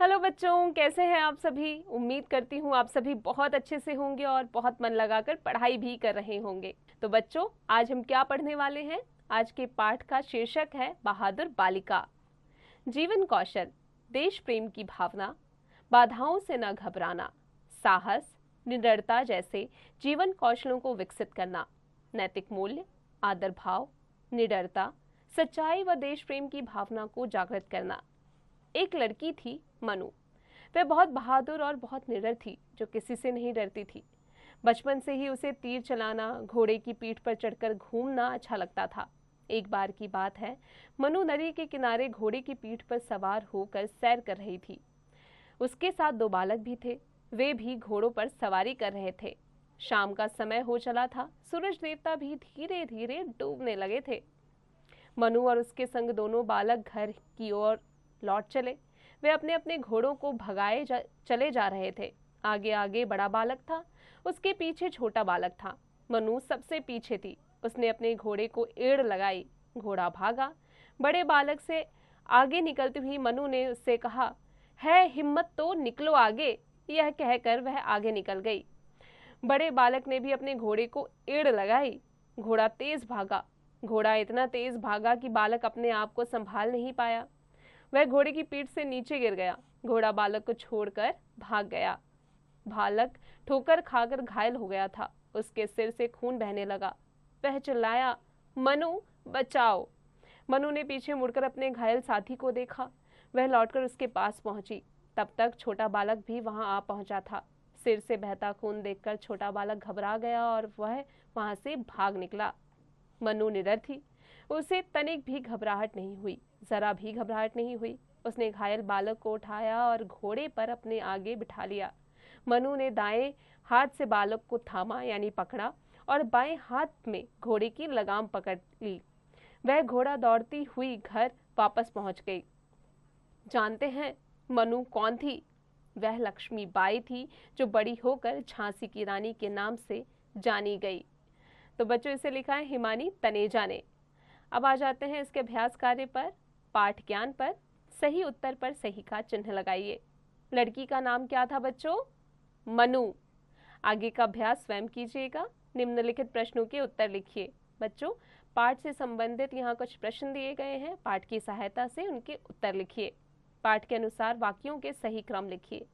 Hello बच्चों, कैसे हैं आप सभी। उम्मीद करती हूँ आप सभी बहुत अच्छे से होंगे और बहुत मन लगाकर पढ़ाई भी कर रहे होंगे। तो बच्चों, आज हम क्या पढ़ने वाले हैं। आज के पाठ का शीर्षक है बहादुर बालिका। जीवन कौशल, देश प्रेम की भावना, बाधाओं से न घबराना, साहस, निडरता जैसे जीवन कौशलों को विकसित करना, नैतिक मूल्य, आदर भाव, निडरता, सच्चाई व देश प्रेम की भावना को जागृत करना। एक लड़की थी मनु। वह बहुत बहादुर और बहुत निडर थी, जो किसी से नहीं डरती थी। बचपन से ही उसे तीर चलाना, घोड़े की पीठ पर चढ़कर घूमना अच्छा लगता था। एक बार की बात है, मनु नदी के किनारे घोड़े की पीठ पर सवार होकर सैर कर रही थी। उसके साथ दो बालक भी थे। वे भी घोड़ों पर सवारी कर रहे थे। शाम का समय हो चला था। सूरज देवता भी धीरे धीरे डूबने लगे थे। मनु और उसके संग दोनों बालक घर की ओर लौट चले। वे अपने अपने घोड़ों को चले जा रहे थे। आगे आगे बड़ा बालक था, उसके पीछे छोटा बालक था। मनु सबसे पीछे थी। उसने अपने घोड़े को एड़ लगाई। घोड़ा भागा। बड़े बालक से आगे निकलती हुई मनु ने उससे कहा, है हिम्मत तो निकलो आगे। यह कहकर वह आगे निकल गई। बड़े बालक ने भी अपने घोड़े को एड़ लगाई। घोड़ा तेज भागा। घोड़ा इतना तेज भागा कि बालक अपने आप को संभाल नहीं पाया। वह घोड़े की पीठ से नीचे गिर गया। घोड़ा बालक को छोड़कर भाग गया। बालक ठोकर खाकर घायल हो गया था। उसके सिर से खून बहने लगा। वह चिल्लाया, मनु बचाओ। मनु ने पीछे मुड़कर अपने घायल साथी को देखा। वह लौटकर उसके पास पहुंची। तब तक छोटा बालक भी वहां आ पहुंचा था। सिर से बहता खून देखकर छोटा बालक घबरा गया और वह वहां से भाग निकला। मनु निडर थी। उसे तनिक भी घबराहट नहीं हुई, जरा भी घबराहट नहीं हुई। उसने घायल बालक को उठाया और घोड़े पर अपने आगे बिठा लिया। मनु ने दाएं हाथ से बालक को थामा यानी पकड़ा और बाएं हाथ में घोड़े की लगाम पकड़ ली। वह घोड़ा दौड़ती हुई घर वापस पहुंच गई। जानते हैं मनु कौन थी? वह लक्ष्मीबाई थी, जो बड़ी होकर झांसी की रानी के नाम से जानी गई। तो बच्चों, इसे लिखा है हिमानी तनेजा ने। अब आ जाते हैं इसके अभ्यास कार्य पर, पाठ ज्ञान पर। सही उत्तर पर सही का चिन्ह लगाइए। लड़की का नाम क्या था बच्चों? मनु। आगे का अभ्यास स्वयं कीजिएगा। निम्नलिखित प्रश्नों के उत्तर लिखिए। बच्चों, पाठ से संबंधित यहाँ कुछ प्रश्न दिए गए हैं। पाठ की सहायता से उनके उत्तर लिखिए। पाठ के अनुसार वाक्यों के सही क्रम लिखिए।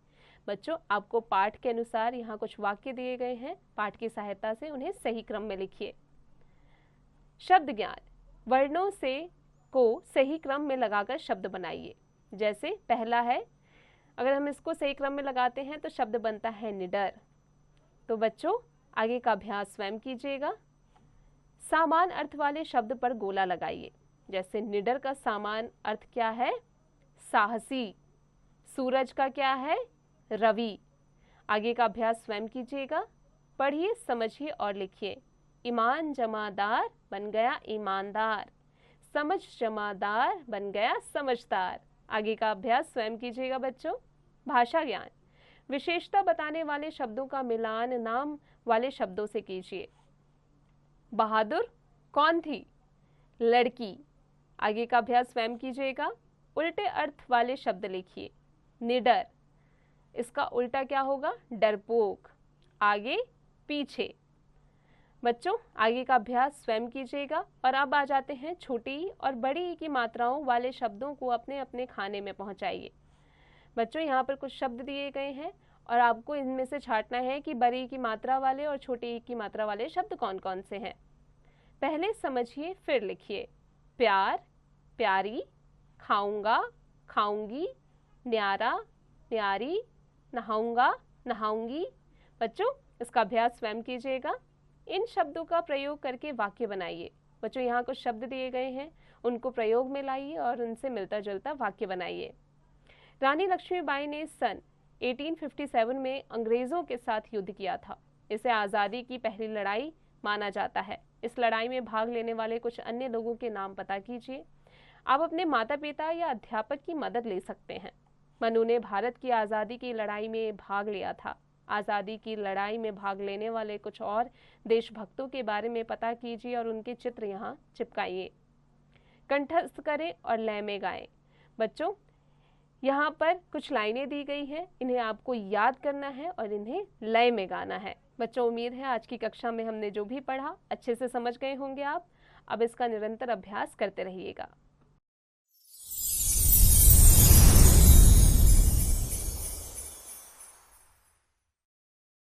बच्चों, आपको पाठ के अनुसार यहाँ कुछ वाक्य दिए गए हैं। पाठ की सहायता से उन्हें सही क्रम में लिखिए। शब्द ज्ञान, वर्णों से को सही क्रम में लगाकर शब्द बनाइए। जैसे पहला है, अगर हम इसको सही क्रम में लगाते हैं तो शब्द बनता है निडर। तो बच्चों, आगे का अभ्यास स्वयं कीजिएगा। समान अर्थ वाले शब्द पर गोला लगाइए। जैसे निडर का समान अर्थ क्या है? साहसी। सूरज का क्या है? रवि। आगे का अभ्यास स्वयं कीजिएगा। पढ़िए, समझिए और लिखिए। ईमान जमादार बन गया ईमानदार। समझ जमादार बन गया समझदार। आगे का अभ्यास स्वयं कीजिएगा बच्चों। भाषा ज्ञान, विशेषता बताने वाले शब्दों का मिलान नाम वाले शब्दों से कीजिए। बहादुर कौन थी? लड़की। आगे का अभ्यास स्वयं कीजिएगा। उल्टे अर्थ वाले शब्द लिखिए। निडर, इसका उल्टा क्या होगा? डरपोक। आगे पीछे। बच्चों, आगे का अभ्यास स्वयं कीजिएगा। और अब आ जाते हैं छोटी और बड़ी की मात्राओं वाले शब्दों को अपने अपने खाने में पहुंचाइए। बच्चों, यहाँ पर कुछ शब्द दिए गए हैं और आपको इनमें से छांटना है कि बड़ी की मात्रा वाले और छोटी की मात्रा वाले शब्द कौन कौन से हैं। पहले समझिए, फिर लिखिए। प्यार, प्यारी, खाऊंगा, खाऊंगी, न्यारा, न्यारी, नहाऊंगा, नहाऊंगी। बच्चों, इसका अभ्यास स्वयं कीजिएगा। इन शब्दों का प्रयोग करके वाक्य बनाइए। बच्चों, यहाँ कुछ शब्द दिए गए हैं, उनको प्रयोग में लाइए और उनसे मिलता जुलता वाक्य बनाइए। रानी लक्ष्मीबाई ने सन 1857 में अंग्रेजों के साथ युद्ध किया था। इसे आज़ादी की पहली लड़ाई माना जाता है। इस लड़ाई में भाग लेने वाले कुछ अन्य लोगों के नाम पता कीजिए। आप अपने माता पिता या अध्यापक की मदद ले सकते हैं। मनु ने भारत की आज़ादी की लड़ाई में भाग लिया था। आज़ादी की लड़ाई में भाग लेने वाले कुछ और देशभक्तों के बारे में पता कीजिए और उनके चित्र यहाँ चिपकाइए। कंठस्थ करें और लय में गाएं। बच्चों, यहाँ पर कुछ लाइनें दी गई हैं, इन्हें आपको याद करना है और इन्हें लय में गाना है। बच्चों, उम्मीद है आज की कक्षा में हमने जो भी पढ़ा अच्छे से समझ गए होंगे आप। अब इसका निरंतर अभ्यास करते रहिएगा।